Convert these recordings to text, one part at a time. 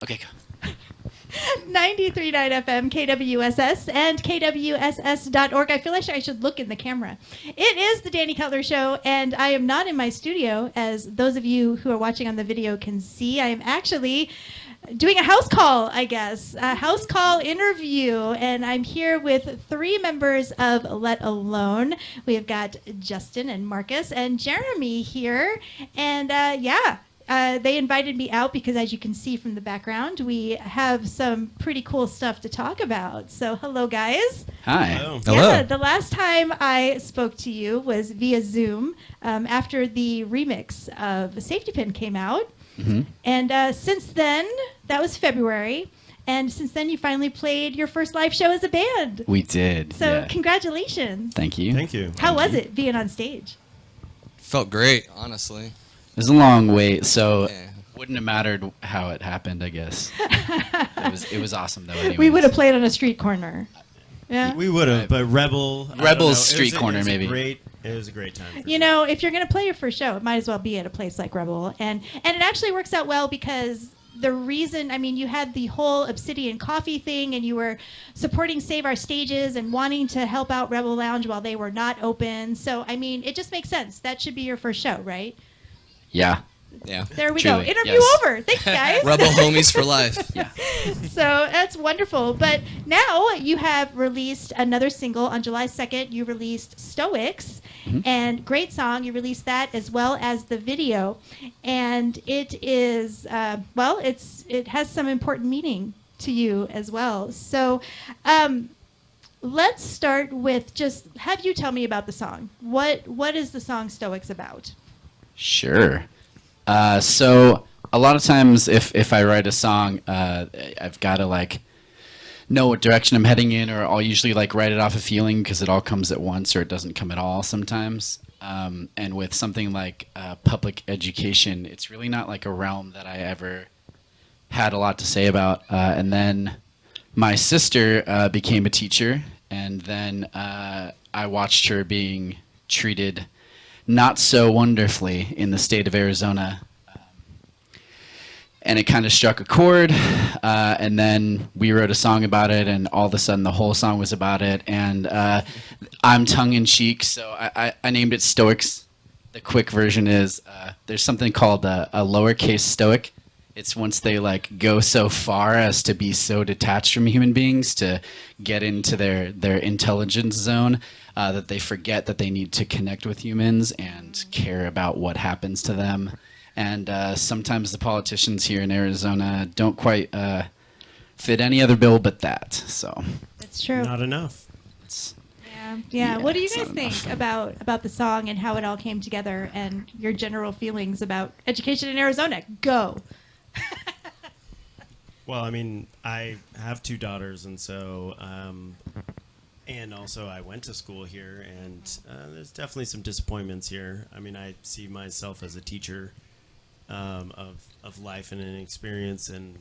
Okay, go. 93.9 FM, KWSS, and KWSS.org. I feel like I should look in the camera. It is the Dani Cutler Show, and I am not in my studio, as those of you who are watching on the video can see. I am actually doing a house call, I guess, a house call interview, and I'm here with three members of Let Alone. We've got Justin and Marcus and Jeremy here, and they invited me out because, as you can see from the background, we have some pretty cool stuff to talk about. So, hello, guys. Hi. Hello. Yeah, the last time I spoke to you was via Zoom after the remix of Safety Pin came out. Mm-hmm. And since then, that was February. And since then, you finally played your first live show as a band. We did. So, yeah. Congratulations. Thank you. Thank you. How was it being on stage? Felt great, honestly. It was a long wait, so Yeah. wouldn't have mattered how it happened, I guess. It was awesome, though, anyways. We would have played on a street corner. Yeah. We would have, but Rebel. I don't know. Rebel's street It was corner, maybe. It was a great time. You know, if you're going to play your first show, it might as well be at a place like Rebel. And it actually works out well because the reason, I mean, you had the whole Obsidian Coffee thing and you were supporting Save Our Stages and wanting to help out Rebel Lounge while they were not open. So, I mean, it just makes sense. That should be your first show, right? Yeah. Yeah. There we Truly, go. Interview yes. over. Thanks, guys. Rebel homies for life. Yeah. So that's wonderful. But now you have released another single on July 2nd. You released Stoics, and great song. You released that as well as the video, and it is it has some important meaning to you as well. So. Let's start with just have you tell me about the song. What is the song Stoics about? Sure. So a lot of times if I write a song, I've got to know what direction I'm heading in, or I'll usually write it off a feeling because it all comes at once or it doesn't come at all sometimes. And with something like public education, it's really not a realm that I ever had a lot to say about. And then my sister became a teacher, and then I watched her being treated not so wonderfully in the state of Arizona. And it kind of struck a chord, and then we wrote a song about it, and all of a sudden the whole song was about it. And I'm tongue-in-cheek, so I named it Stoics. The quick version is there's something called a lowercase stoic. It's once they go so far as to be so detached from human beings to get into their intelligence zone that they forget that they need to connect with humans and care about what happens to them. And sometimes the politicians here in Arizona don't quite fit any other bill but that. So That's true. Not enough. Yeah. What do you it's guys not think enough. about the song and how it all came together and your general feelings about education in Arizona? Go. Well, I mean, I have two daughters, and so, and also I went to school here, and there's definitely some disappointments here. I mean, I see myself as a teacher of life and an experience, and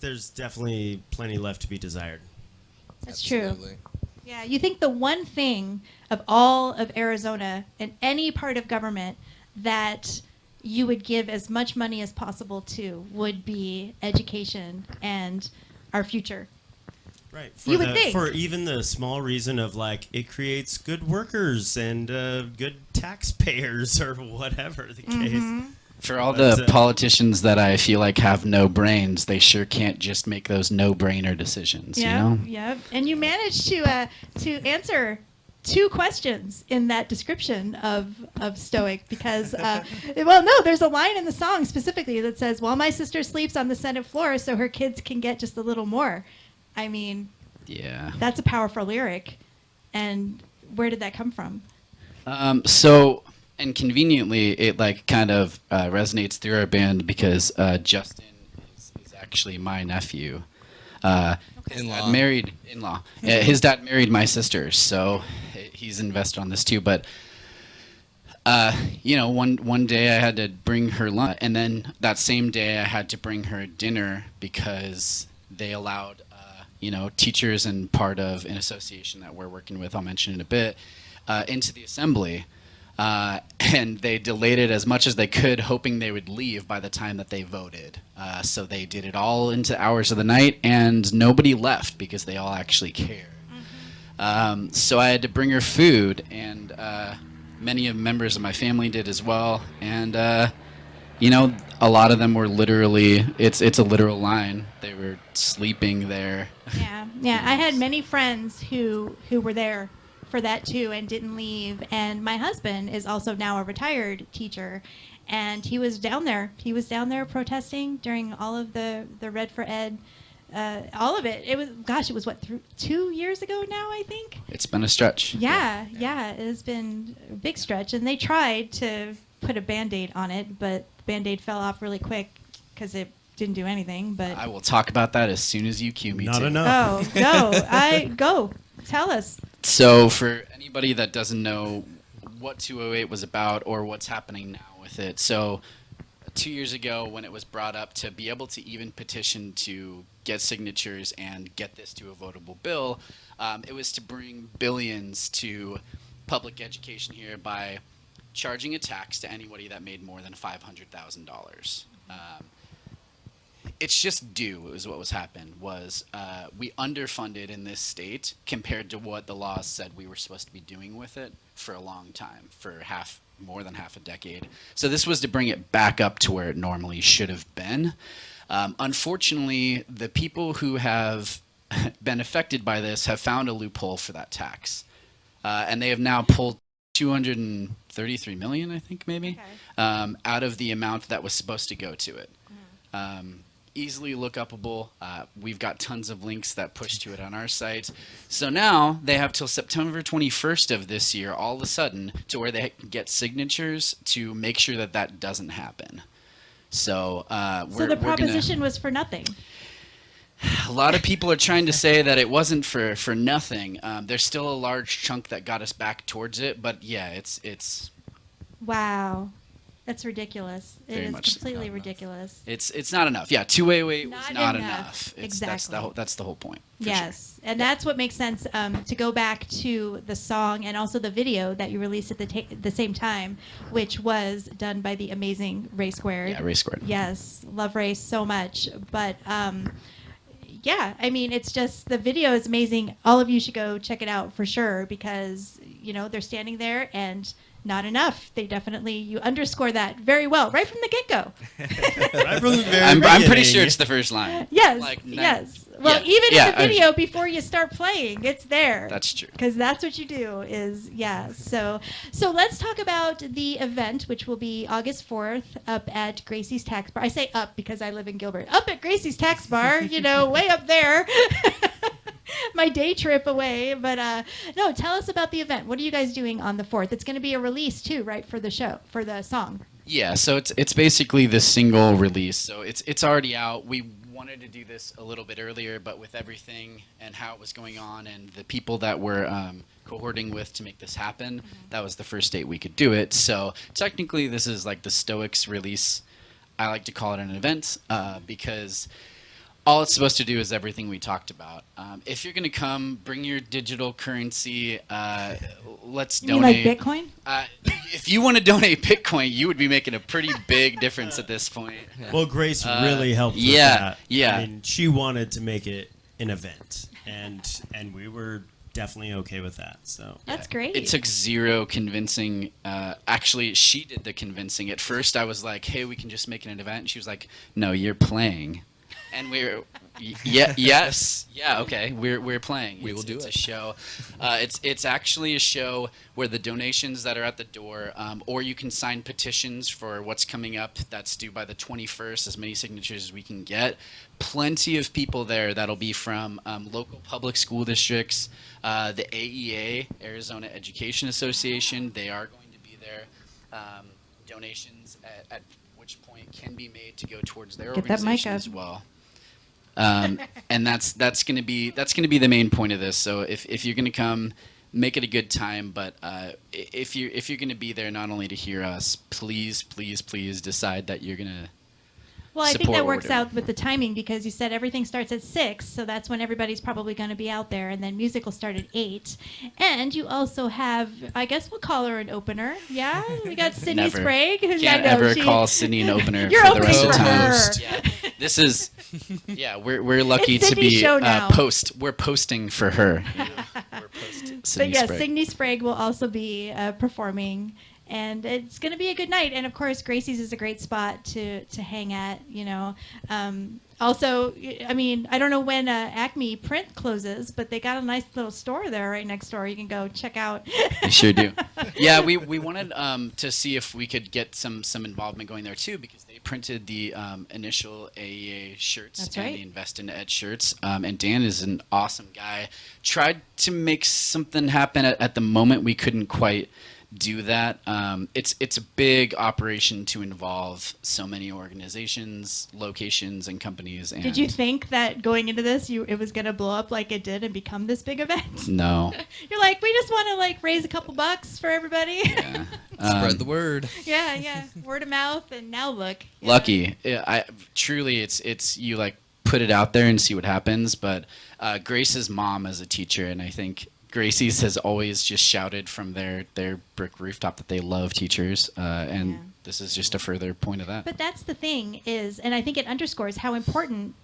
there's definitely plenty left to be desired. That's true. Absolutely. Yeah, you think the one thing of all of Arizona and any part of government that you would give as much money as possible to would be education and our future. Right. You would think. For even the small reason of it creates good workers and good taxpayers or whatever the case. for all the politicians that I feel have no brains, they sure can't just make those no-brainer decisions. Yeah, You know? yeah. And you managed to answer two questions in that description of Stoic because, there's a line in the song specifically that says, "While my sister sleeps on the Senate floor, so her kids can get just a little more." I mean, Yeah. that's a powerful lyric. And where did that come from? And conveniently, it kind of resonates through our band because Justin is actually my nephew. In-law. Married in-law. His dad married my sister, so he's invested on this too. But one day I had to bring her lunch, and then that same day I had to bring her dinner because they allowed teachers and part of an association that we're working with, I'll mention in a bit, into the assembly. and they delayed it as much as they could, hoping they would leave by the time that they voted. So they did it all into hours of the night, and nobody left because they all actually cared. So I had to bring her food, and many of members of my family did as well. And a lot of them were literally, it's a literal line. They were sleeping there. Yeah. I had many friends who were there for that too and didn't leave. And my husband is also now a retired teacher, and he was down there. He was down there protesting during all of the Red for Ed. All of it. It was what, 2 years ago now, I think? It's been a stretch. Yeah, it has been a big stretch. And they tried to put a Band-Aid on it, but the Band-Aid fell off really quick because it didn't do anything. But I will talk about that as soon as you cue me Not to. enough. Oh, go. Tell us. So for anybody that doesn't know what 208 was about or what's happening now with it, so 2 years ago when it was brought up to be able to even petition to get signatures and get this to a votable bill, it was to bring billions to public education here by charging a tax to anybody that made more than $500,000. It's just due is what was happened. We underfunded in this state compared to what the laws said we were supposed to be doing with it for a long time, for more than half a decade. So this was to bring it back up to where it normally should have been. Unfortunately, the people who have been affected by this have found a loophole for that tax, and they have now pulled 233 million, I think maybe, out of the amount that was supposed to go to it. Easily look upable. We've got tons of links that push to it on our site. So now they have till September 21st of this year, all of a sudden, to where they can get signatures to make sure that that doesn't happen. So The proposition was for nothing. A lot of people are trying to say that it wasn't for nothing. There's still a large chunk that got us back towards it, but yeah, it's Wow. That's ridiculous. It Very is much completely ridiculous. it's not enough. Yeah, 208 was Not not enough. enough. Exactly. That's the whole point. for Yes, and that's what makes sense to go back to the song and also the video that you released at the same time, which was done by the amazing Ray Squared. Yeah, Ray Squared. Yes, love Ray so much. But yeah, I mean, it's just the video is amazing. All of you should go check it out for sure because they're standing there and not enough. You underscore that very well right from the get-go. Right from the very I'm pretty beginning. sure it's the first line. Yes, Like, yes. Well, yeah, even yeah, in the video before you start playing, it's there. That's true. Because that's what you do So let's talk about the event, which will be August 4th up at Gracie's Tax Bar. I say up because I live in Gilbert. Up at Gracie's Tax Bar, way up there. My day trip away. But no, tell us about the event. What are you guys doing on the 4th? It's going to be a release too, right, for the song? Yeah, so it's basically the single release. So it's already out. We wanted to do this a little bit earlier, but with everything and how it was going on and the people that we're cohorting with to make this happen, that was the first date we could do it. So technically this is like the Stoics release. I like to call it an event because all it's supposed to do is everything we talked about. If you're going to come, bring your digital currency. Let's You donate. mean like Bitcoin? If you want to donate Bitcoin, you would be making a pretty big difference at this point. Well, Grace really helped with yeah, that. yeah. I mean, she wanted to make it an event, and we were definitely okay with that. So That's great. It took zero convincing. Actually, she did the convincing. At first, I was like, hey, we can just make it an event. And she was like, no, you're playing. And we're okay. We're playing. We will do it's it. a show. It's actually a show where the donations that are at the door, or you can sign petitions for what's coming up. That's due by the 21st. As many signatures as we can get. Plenty of people there. That'll be from local public school districts, the AEA, Arizona Education Association. They are going to be there. Donations at which point can be made to go towards their Get that mic organization up. as well. And that's going to be the main point of this. So if you're going to come, make it a good time. But if you're going to be there not only to hear us, please decide that you're going to Well, I think support that what we're works doing. out with the timing because you said everything starts at 6, so that's when everybody's probably going to be out there, and then music will start at 8. And you also have, I guess we'll call her an opener. Yeah, we got Sydney Never. Sprague. Who's Can't ever call Sydney an opener You're for the opening rest of for the time. her. Yeah, this is. Yeah, we're lucky It's to Sydney's be show now. We're posting for her. We're posting. But Sydney yes, Sprague. Sydney Sprague will also be performing, and it's going to be a good night. And of course, Gracie's is a great spot to hang at. Also, I mean, I don't know when Acme Print closes, but they got a nice little store there right next door. You can go check out. They sure do. Yeah, we wanted to see if we could get some involvement going there too, because they printed the initial AEA shirts That's and right. the Invest in Ed shirts. And Dan is an awesome guy. Tried to make something happen at the moment. We couldn't quite do that. It's a big operation to involve so many organizations, locations, and companies. And Did you think that going into this, it was going to blow up like it did and become this big event? No. You're like, we just want to like raise a couple bucks for everybody. Yeah. Spread the word. yeah, word of mouth, and now look. Yeah. Lucky. I truly, it's you like put it out there and see what happens. But Grace's mom is a teacher, and I think Gracie's has always just shouted from their brick rooftop that they love teachers, and Yeah. this is just a further point of that. But that's the thing is, and I think it underscores how important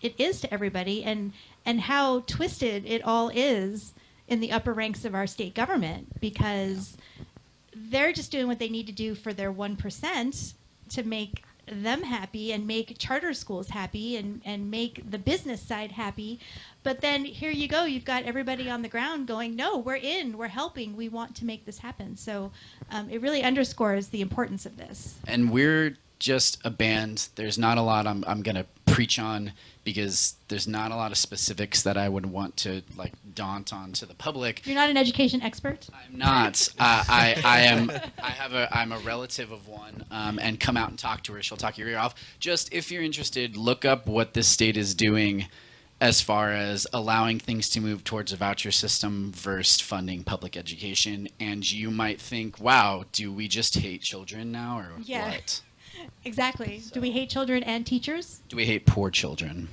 it is to everybody, and how twisted it all is in the upper ranks of our state government, because they're just doing what they need to do for their 1% to make them happy and make charter schools happy and make the business side happy. But then here you go, you've got everybody on the ground going, no, we're in, we're helping, we want to make this happen. So it really underscores the importance of this. And we're just a band. There's not a lot I'm going to preach on, because there's not a lot of specifics that I would want to like daunt onto the public. You're not an education expert? I'm not. I'm a relative of one, and come out and talk to her. She'll talk your ear off. Just if you're interested, look up what this state is doing as far as allowing things to move towards a voucher system versus funding public education. And you might think, wow, do we just hate children now, or Yeah. what? Exactly. Do we hate children and teachers? Do we hate poor children?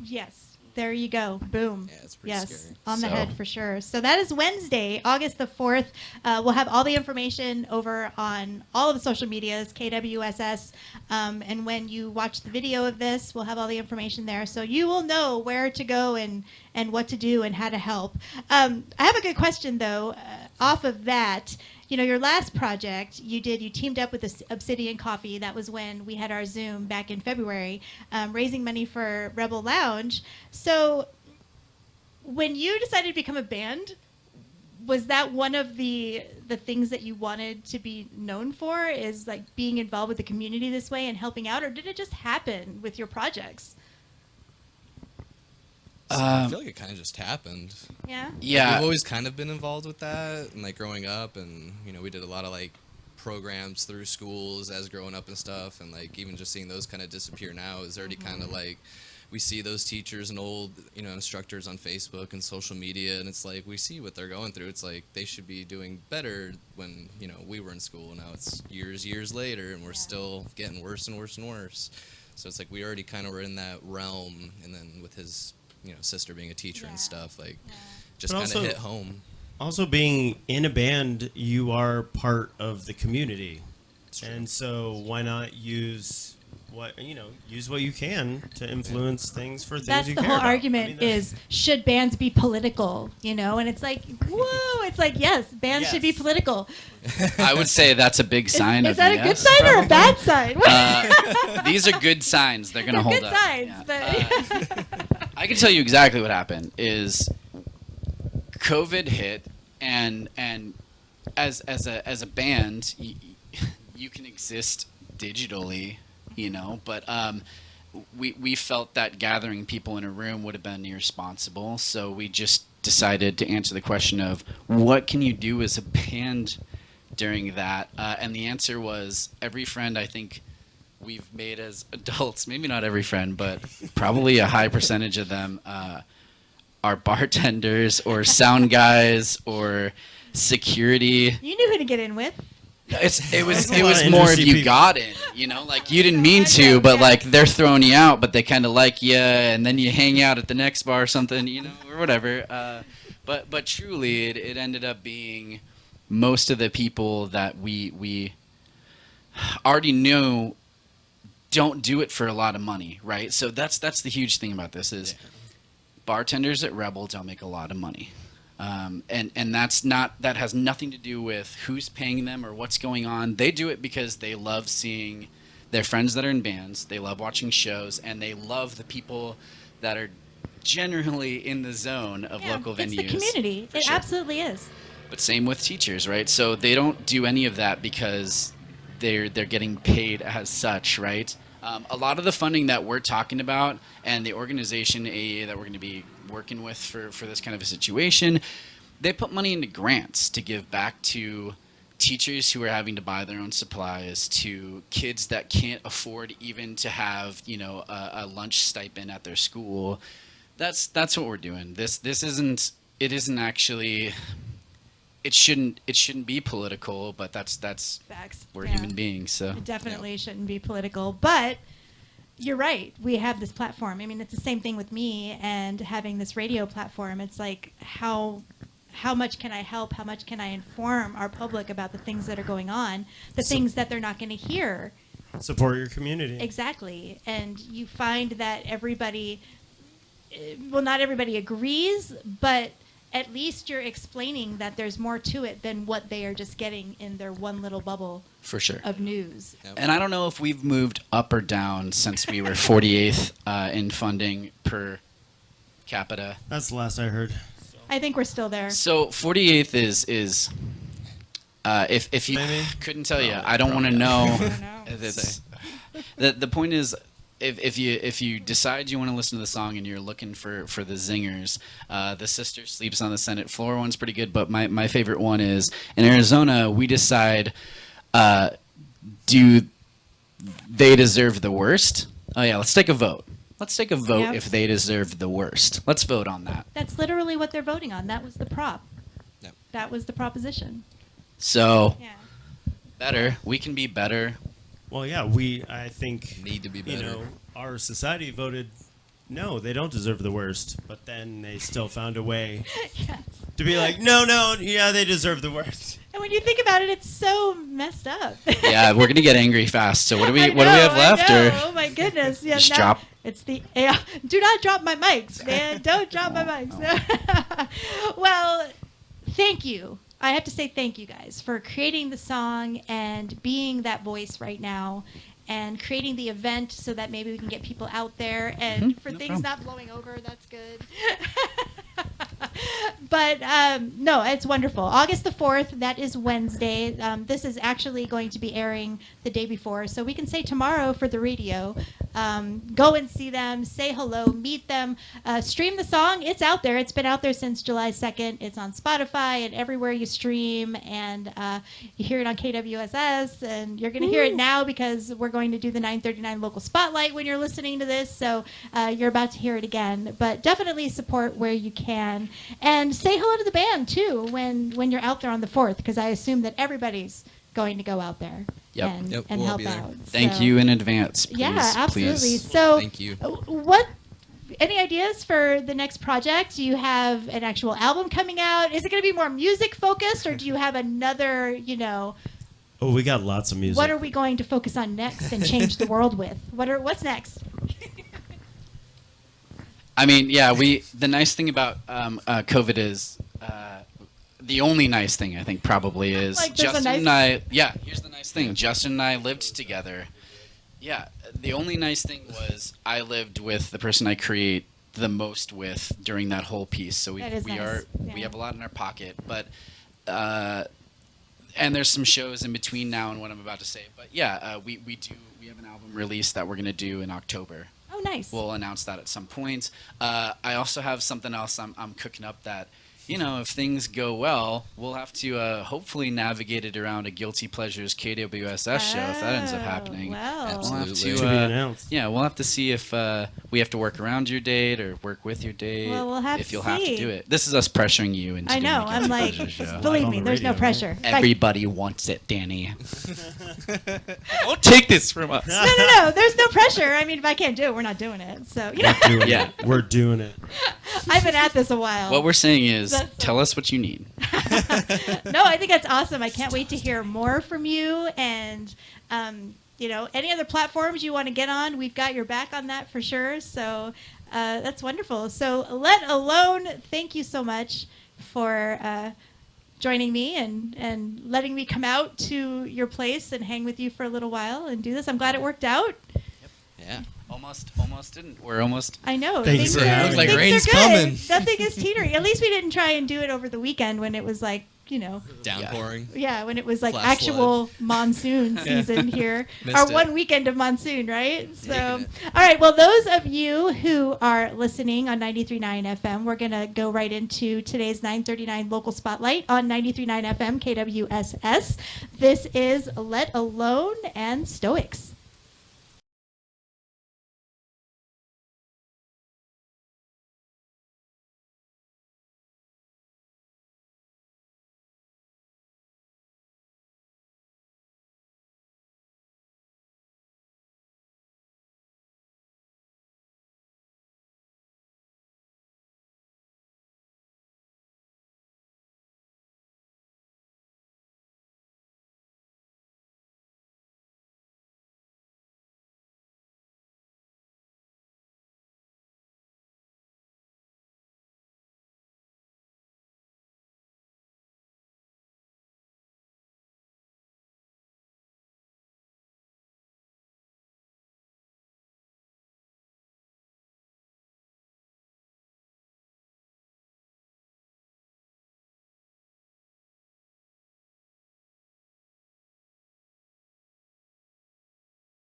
Yes. There you go. Boom. Yeah, it's pretty Yes, scary. on the So- head for sure. So that is Wednesday, August the 4th. We'll have all the information over on all of the social medias, KWSS. And when you watch the video of this, we'll have all the information there. So you will know where to go and what to do and how to help. I have a good question, though, off of that. You know, your last project you teamed up with Obsidian Coffee. That was when we had our Zoom back in February, raising money for Rebel Lounge. So when you decided to become a band, was that one of the things that you wanted to be known for, is like being involved with the community this way and helping out, or did it just happen with your projects? I feel like it kind of just happened. Yeah. Yeah. We've always kind of been involved with that, and like growing up, and we did a lot of like programs through schools as growing up and stuff, and like even just seeing those kind of disappear now is already kind of like we see those teachers and old instructors on Facebook and social media, and it's like we see what they're going through. It's like they should be doing better when we were in school. Now it's years later, and we're still getting worse and worse and worse. So it's like we already kind of were in that realm, and then with his sister being a teacher and stuff, like just But kind of also- hit home. Also, being in a band, you are part of the community, and so why not use what you can to influence things for things That's you the care whole about. argument I mean, that's- is, should bands be political? And it's like, whoa, it's like, yes, bands should be Yes. political. I would say that's a big sign Is of that a yes, good sign or a probably. bad sign? These are good signs. They're gonna They're hold good up. signs, Yeah. but I can tell you exactly what happened. Is COVID hit, and as a band, you can exist digitally, but we felt that gathering people in a room would have been irresponsible, so we just decided to answer the question of what can you do as a band during that, and the answer was every friend I think we've made as adults, maybe not every friend, but probably a high percentage of them are bartenders or sound guys or security. you knew who to get in with. It was There's a lot of more if interesting you people. got in, like you didn't mean to, but like they're throwing you out, but they kind of like you, and then you hang out at the next bar or something, or whatever. But truly, it ended up being most of the people that we already knew don't do it for a lot of money, right? So that's the huge thing about this is bartenders at Rebel don't make a lot of money. And that has nothing to do with who's paying them or what's going on. They do it because they love seeing their friends that are in bands. They love watching shows, and they love the people that are generally in the zone of local venues. It's the community. For It sure. absolutely is. But same with teachers, right? So they don't do any of that because they're getting paid as such, right? A lot of the funding that we're talking about and the organization AEA that we're going to be working with for this kind of a situation, they put money into grants to give back to teachers who are having to buy their own supplies, to kids that can't afford even to have a lunch stipend at their school. That's what we're doing. This isn't actually. It shouldn't be political, but that's Facts. we're Yeah. human beings. So It definitely shouldn't be political, but you're right. We have this platform. I mean, it's the same thing with me and having this radio platform. It's like how much can I help? How much can I inform our public about the things that are going on, the things that they're not going to hear? Support your community. Exactly. And you find that everybody, well, not everybody agrees, but at least you're explaining that there's more to it than what they are just getting in their one little bubble for sure. of news. Yep. And I don't know if we've moved up or down since we were 48th in funding per capita. That's the last I heard. I think we're still there. So 48th is if you Maybe? couldn't tell you, Probably. I don't want to know. I don't know. It's- the point is, if you decide you want to listen to the song and you're looking for the zingers, the Sister Sleeps on the Senate Floor one's pretty good. But my favorite one is in Arizona. We decide, do they deserve the worst? Oh yeah, let's take a vote. Let's take a vote Yep. if they deserve the worst. Let's vote on that. That's literally what they're voting on. That was the prop. Yep. That was the proposition. So Yeah. better. We can be better. Well, yeah, I think Need to be better. Our society voted no, they don't deserve the worst, but then they still found a way Yes. to be like, no, yeah, they deserve the worst. And when you think about it, it's so messed up. Yeah, we're gonna get angry fast. So what do we I what do we have know, I left? know. Or Oh my goodness! Yeah, Just now drop- It's the do not drop my mics, man. Don't drop my mics. Well, thank you. I have to say thank you guys for creating the song and being that voice right now, and creating the event so that maybe we can get people out there and for no things problem. not blowing over. That's good. But no, it's wonderful. August the 4th, that is Wednesday. This is actually going to be airing the day before, so we can say tomorrow for the radio. Go and see them, say hello, meet them, stream the song. It's out there. It's been out there since July 2nd. It's on Spotify and everywhere you stream, and you hear it on KWSS, and you're going to hear it now because we're going to do the 939 local spotlight when you're listening to this, so you're about to hear it again. But definitely support where you can, and say hello to the band too when you're out there on the 4th, because I assume that everybody's going to go out there Yep. and, Yep, and we'll help be there. out. Thank So- you in advance. Please, yeah, absolutely. Please. So, Thank you. what? Any ideas for the next project? Do you have an actual album coming out? Is it going to be more music focused, or do you have another? Oh, we got lots of music. What are we going to focus on next and change the world with? What's next? I mean, yeah, the nice thing about COVID is the only nice thing I think probably is Like, there's a Justin nice- and I. Yeah, here's the nice thing. Justin and I lived together. Yeah, the only nice thing was I lived with the person I create the most with during that whole piece. So we That is we nice. are Yeah. we have a lot in our pocket, but and there's some shows in between now and what I'm about to say. But yeah, we have an album release that we're gonna do in October. Oh, nice. We'll announce that at some point. I also have something else I'm cooking up that, if things go well, we'll have to hopefully navigate it around a Guilty Pleasures KWSS show if that ends up happening. Wow. We'll have Absolutely. to, To be announced. yeah, we'll have to see if we have to work around your date or work with your date. Well, we'll have if to you'll have to see. do it. This is us pressuring you into I doing know. a I'm Guilty like, Pleasures show. believe On me, the there's no radio, pressure. Everybody wants it, Danny. Don't take this from us. No. There's no pressure. I mean, if I can't do it, we're not doing it. So, Doing Yeah. it. We're doing it. I've been at this a while. What we're saying is, That's- tell us what you need. No, I think that's awesome. I can't wait to hear more from you. And, any other platforms you want to get on, we've got your back on that for sure. So that's wonderful. So Let Alone, thank you so much for joining me and letting me come out to your place and hang with you for a little while and do this. I'm glad it worked out. Yeah. Almost didn't. We're almost. I know. Thanks things for having are, me. things Rain's are good. coming. Nothing is teetering. At least we didn't try and do it over the weekend when it was like, Downpouring. yeah, when it was like Flash actual monsoon season here. Missed Our it. one weekend of monsoon, right? So, Making it. all right. Well, those of you who are listening on 93.9 FM, we're going to go right into today's 9:39 local spotlight on 93.9 FM KWSS. This is Let Alone and Stoics.